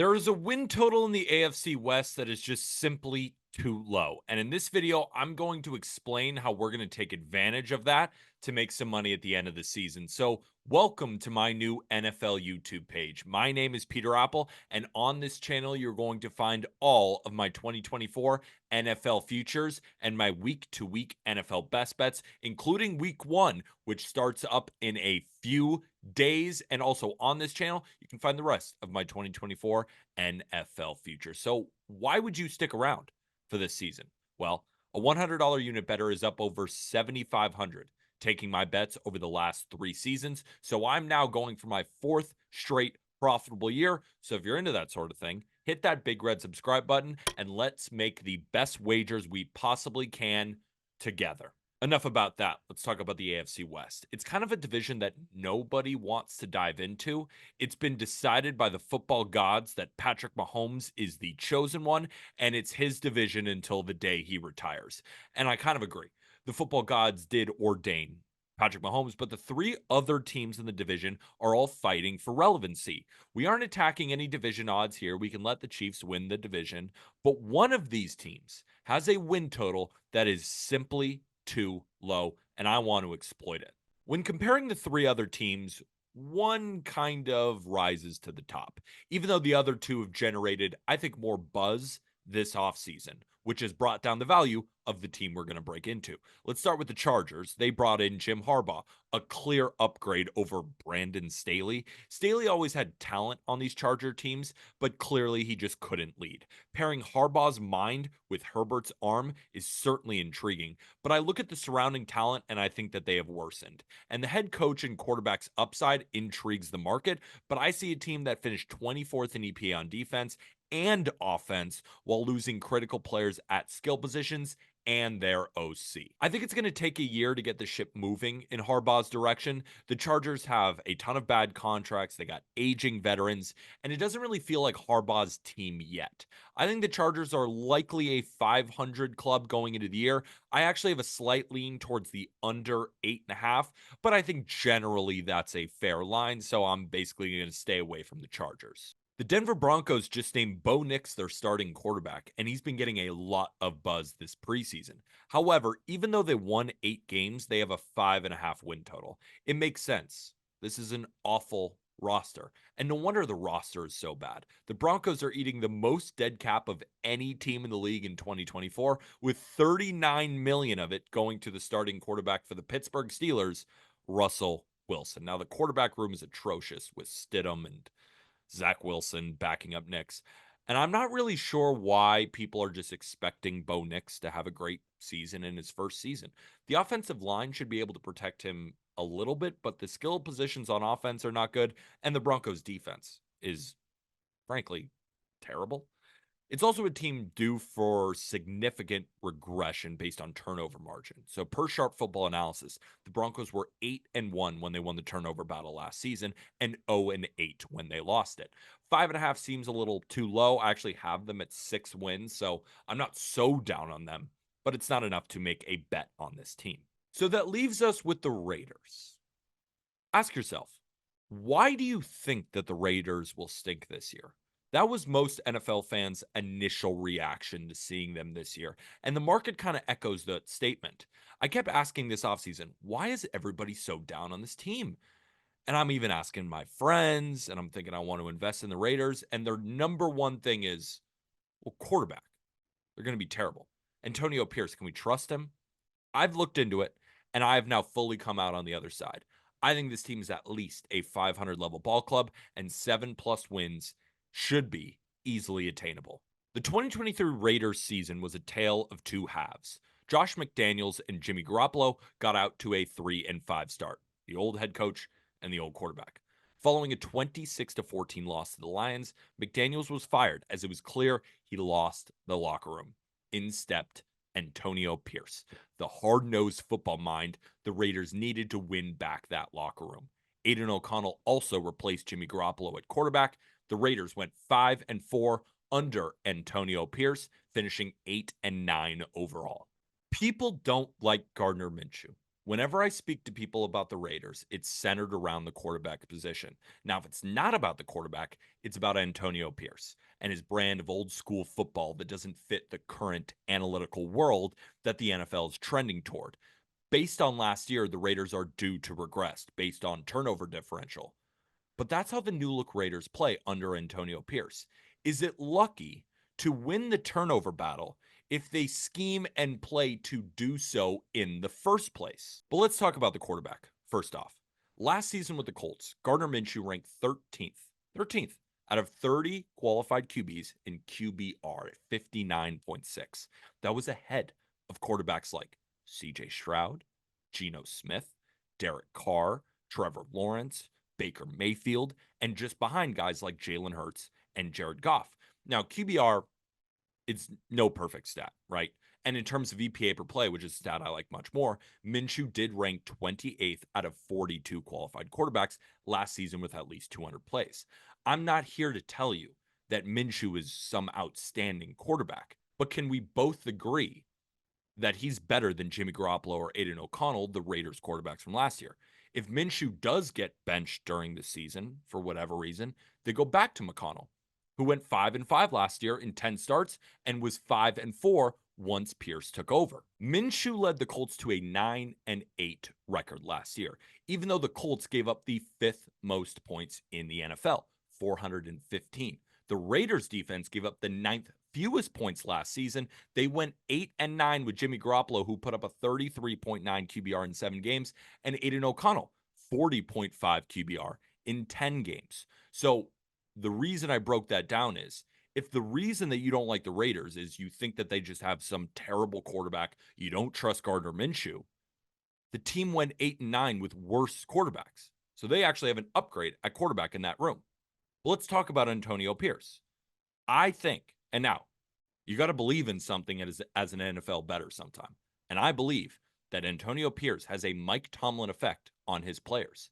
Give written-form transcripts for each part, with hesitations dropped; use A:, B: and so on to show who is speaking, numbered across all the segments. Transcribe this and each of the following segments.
A: There is a win total in the AFC West that is just simply too low. And in this video, I'm going to explain how we're going to take advantage of that to make some money at the end of the season. So, welcome to my new NFL YouTube page. My name is Peter Appel, and on this channel, you're going to find all of my 2024 NFL futures and my week to week NFL best bets, including week one, which starts up in a few days. And also on this channel, you can find the rest of my 2024 NFL futures. So, why would you stick around for this season? Well, a $100 unit better is up over 7,500 taking my bets over the last 3 seasons. So, I'm now going for my 4th straight profitable year. So, if you're into that sort of thing, hit that big red subscribe button and let's make the best wagers we possibly can together. Enough about that. Let's talk about the AFC West. It's kind of a division that nobody wants to dive into. It's been decided by the football gods that Patrick Mahomes is the chosen one, and it's his division until the day he retires. And I kind of agree. The football gods did ordain Patrick Mahomes, but the 3 other teams in the division are all fighting for relevancy. We aren't attacking any division odds here. We can let the Chiefs win the division, but one of these teams has a win total that is simply too low, and I want to exploit it. When comparing the 3 other teams, one kind of rises to the top, even though the other 2 have generated, I think, more buzz this offseason, which has brought down the value of the team we're going to break into. Let's start with the Chargers. They brought in Jim Harbaugh, a clear upgrade over Brandon Staley. Staley always had talent on these Charger teams, but clearly he just couldn't lead. Pairing Harbaugh's mind with Herbert's arm is certainly intriguing, but I look at the surrounding talent and I think that they have worsened. And the head coach and quarterback's upside intrigues the market, but I see a team that finished 24th in EPA on defense and offense while losing critical players at skill positions and their OC. I think it's going to take a year to get the ship moving in Harbaugh's direction. The Chargers have a ton of bad contracts. They got aging veterans, and it doesn't really feel like Harbaugh's team yet. I think the Chargers are likely a 500 club going into the year. I actually have a slight lean towards the under 8.5, but I think generally that's a fair line. So I'm basically going to stay away from the Chargers. The Denver Broncos just named Bo Nix their starting quarterback, and he's been getting a lot of buzz this preseason. However, even though they won 8 games, they have a 5.5 win total. It makes sense. This is an awful roster, and no wonder the roster is so bad. The Broncos are eating the most dead cap of any team in the league in 2024, with 39 million of it going to the starting quarterback for the Pittsburgh Steelers, Russell Wilson. Now, the quarterback room is atrocious with Stidham and Zach Wilson backing up Nix. And I'm not really sure why people are just expecting Bo Nix to have a great season in his first season. The offensive line should be able to protect him a little bit, but the skill positions on offense are not good. And the Broncos defense is frankly terrible. It's also a team due for significant regression based on turnover margin. So, per Sharp Football Analysis, the Broncos were 8-1 when they won the turnover battle last season, and 0-8 when they lost it. 5.5 seems a little too low. I actually have them at 6 wins, so I'm not so down on them, but it's not enough to make a bet on this team. So that leaves us with the Raiders. Ask yourself, why do you think that the Raiders will stink this year? That was most NFL fans' initial reaction to seeing them this year. And the market kind of echoes that statement. I kept asking this offseason, why is everybody so down on this team? And I'm even asking my friends, and I'm thinking I want to invest in the Raiders. And their number one thing is, well, quarterback. They're going to be terrible. Antonio Pierce, can we trust him? I've looked into it, and I have now fully come out on the other side. I think this team is at least a 500 level ball club, and 7+ wins should be easily attainable. The 2023 Raiders season was a tale of 2 halves. Josh McDaniels and Jimmy Garoppolo got out to a 3-5 start, the old head coach and the old quarterback. Following a 26-14 loss to the Lions, McDaniels was fired as it was clear he lost the locker room. In stepped Antonio Pierce, the hard-nosed football mind the Raiders needed to win back that locker room. Aiden O'Connell also replaced Jimmy Garoppolo at quarterback. The Raiders went 5-4 under Antonio Pierce, finishing 8-9 overall. People don't like Gardner Minshew. Whenever I speak to people about the Raiders, it's centered around the quarterback position. Now, if it's not about the quarterback, it's about Antonio Pierce and his brand of old school football that doesn't fit the current analytical world that the NFL is trending toward. Based on last year, the Raiders are due to regress based on turnover differential. But that's how the new look Raiders play under Antonio Pierce. Is it lucky to win the turnover battle if they scheme and play to do so in the first place? But let's talk about the quarterback. First off, last season with the Colts, Gardner Minshew ranked 13th out of 30 qualified QBs in QBR at 59.6. That was ahead of quarterbacks like CJ Stroud, Geno Smith, Derek Carr, Trevor Lawrence, Baker Mayfield, and just behind guys like Jalen Hurts and Jared Goff. Now, QBR, it's no perfect stat, right? And in terms of EPA per play, which is a stat I like much more, Minshew did rank 28th out of 42 qualified quarterbacks last season with at least 200 plays. I'm not here to tell you that Minshew is some outstanding quarterback, but can we both agree that he's better than Jimmy Garoppolo or Aiden O'Connell, the Raiders quarterbacks from last year? If Minshew does get benched during the season for whatever reason, they go back to McConnell, who went 5-5 last year in 10 starts and was 5-4 once Pierce took over. Minshew led the Colts to a 9-8 record last year, even though the Colts gave up the 5th most points in the NFL, 415. The Raiders defense gave up the 9th fewest points last season. They went 8-9 with Jimmy Garoppolo, who put up a 33.9 QBR in 7 games, and Aiden O'Connell, 40.5 QBR in 10 games. So the reason I broke that down is if the reason that you don't like the Raiders is you think that they just have some terrible quarterback, you don't trust Gardner Minshew, the team went 8-9 with worse quarterbacks. So they actually have an upgrade at quarterback in that room. Well, let's talk about Antonio Pierce. I think, and now you got to believe in something as an NFL bettor sometime. And I believe that Antonio Pierce has a Mike Tomlin effect on his players.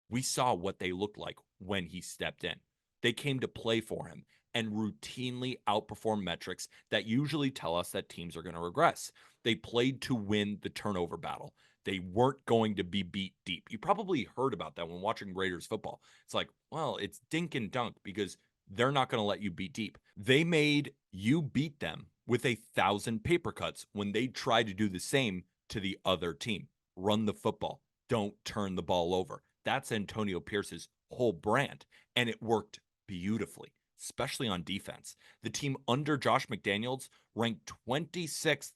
A: We saw what they looked like when he stepped in. They came to play for him and routinely outperform metrics that usually tell us that teams are going to regress. They played to win the turnover battle. They weren't going to be beat deep. You probably heard about that when watching Raiders football. It's like, well, it's dink and dunk because they're not going to let you beat deep. They made you beat them with 1,000 paper cuts when they tried to do the same to the other team. Run the football. Don't turn the ball over. That's Antonio Pierce's whole brand, and it worked beautifully, especially on defense. The team under Josh McDaniels ranked 26th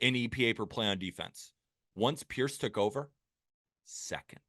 A: in EPA per play on defense. Once Pierce took over, second.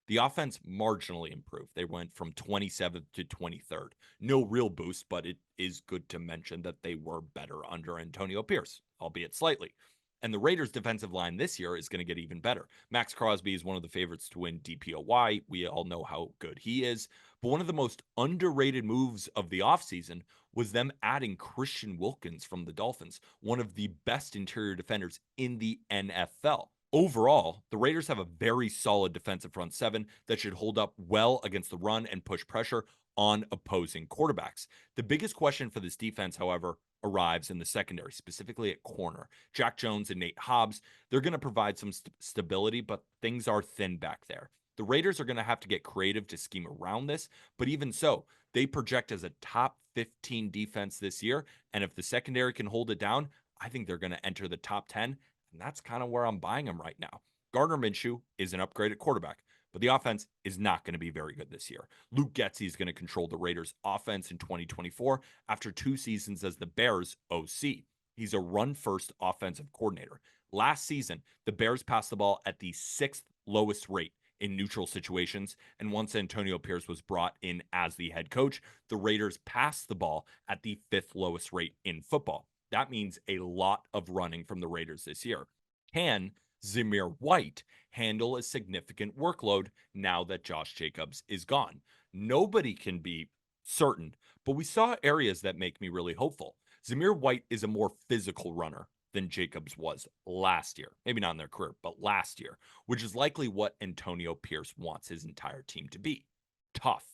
A: The offense marginally improved. They went from 27th to 23rd. No real boost, but it is good to mention that they were better under Antonio Pierce, albeit slightly. And the Raiders' defensive line this year is going to get even better. Max Crosby is one of the favorites to win DPOY. We all know how good he is. But one of the most underrated moves of the offseason was them adding Christian Wilkins from the Dolphins, one of the best interior defenders in the NFL. Overall, the Raiders have a very solid defensive front seven that should hold up well against the run and push pressure on opposing quarterbacks. The biggest question for this defense, however, arrives in the secondary, specifically at corner. Jack Jones and Nate Hobbs, they're going to provide some stability, but things are thin back there. The Raiders are going to have to get creative to scheme around this, but even so, they project as a top 15 defense this year, and if the secondary can hold it down, I think they're going to enter the top 10, and that's kind of where I'm buying them right now. Gardner Minshew is an upgrade at quarterback, but the offense is not going to be very good this year. Luke Getsy is going to control the Raiders' offense in 2024 after 2 seasons as the Bears' OC. He's a run-first offensive coordinator. Last season, the Bears passed the ball at the 6th lowest rate in neutral situations, and once Antonio Pierce was brought in as the head coach, the Raiders passed the ball at the 5th lowest rate in football. That means a lot of running from the Raiders this year. Can Zamir White handle a significant workload now that Josh Jacobs is gone? Nobody can be certain, but we saw areas that make me really hopeful. Zamir White is a more physical runner than Jacobs was last year. Maybe not in their career, but last year, which is likely what Antonio Pierce wants his entire team to be. Tough.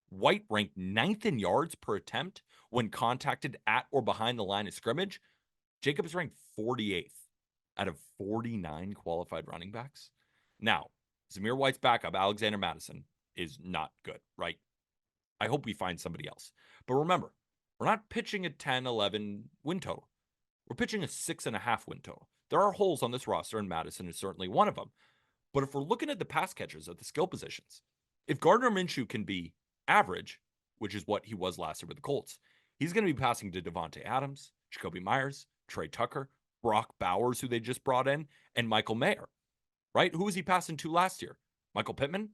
A: White ranked 9th in yards per attempt when contacted at or behind the line of scrimmage. Jacobs ranked 48th. out of 49 qualified running backs. Now, Zamir White's backup, Alexander Madison, is not good, right? I hope we find somebody else. But remember, we're not pitching a 10, 11 win total. We're pitching a 6.5 win total. There are holes on this roster, and Madison is certainly one of them. But if we're looking at the pass catchers at the skill positions, if Gardner Minshew can be average, which is what he was last year with the Colts, he's going to be passing to Devontae Adams, Jacoby Myers, Trey Tucker, Brock Bowers, who they just brought in, and Michael Mayer, right? Who was he passing to last year? Michael Pittman?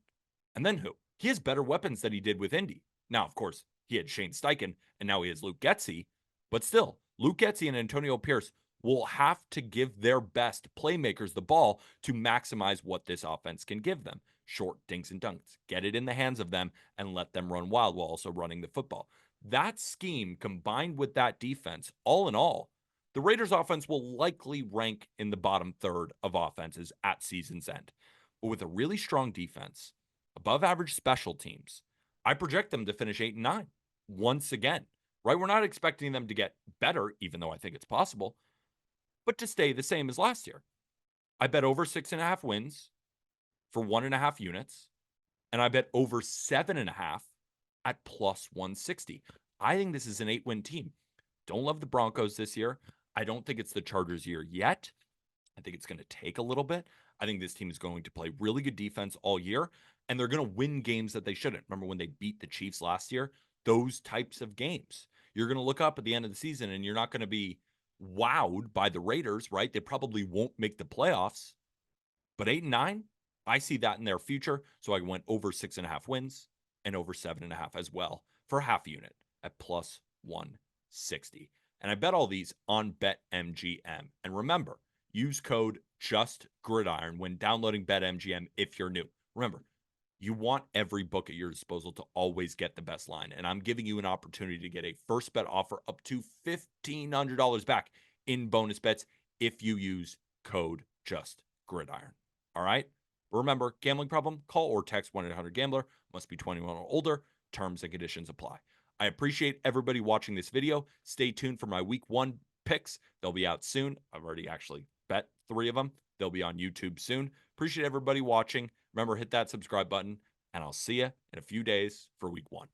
A: And then who? He has better weapons than he did with Indy. Now, of course, he had Shane Steichen, and now he has Luke Getsy. But still, Luke Getsy and Antonio Pierce will have to give their best playmakers the ball to maximize what this offense can give them. Short dinks and dunks. Get it in the hands of them and let them run wild while also running the football. That scheme combined with that defense, all in all, the Raiders offense will likely rank in the bottom third of offenses at season's end. But with a really strong defense, above average special teams, I project them to finish 8-9 once again, right? We're not expecting them to get better, even though I think it's possible, but to stay the same as last year. I bet over 6.5 wins for 1.5 units, and I bet over 7.5 at plus 160. I think this is an 8-win team. Don't love the Broncos this year. I don't think it's the Chargers' year yet. I think it's going to take a little bit. I think this team is going to play really good defense all year, and they're going to win games that they shouldn't. Remember when they beat the Chiefs last year? Those types of games. You're going to look up at the end of the season, and you're not going to be wowed by the Raiders, right? They probably won't make the playoffs, but 8-9, I see that in their future. So I went over 6.5 wins and over 7.5 as well for half unit at plus 160. And I bet all these on BetMGM. And remember, use code JustGridiron when downloading BetMGM if you're new. Remember, you want every book at your disposal to always get the best line. And I'm giving you an opportunity to get a first bet offer up to $1,500 back in bonus bets if you use code JustGridiron. All right? Remember, gambling problem? Call or text 1-800-GAMBLER. Must be 21 or older. Terms and conditions apply. I appreciate everybody watching this video. Stay tuned for my week 1 picks. They'll be out soon. I've already actually bet 3 of them. They'll be on YouTube soon. Appreciate everybody watching. Remember, hit that subscribe button, and I'll see you in a few days for week 1.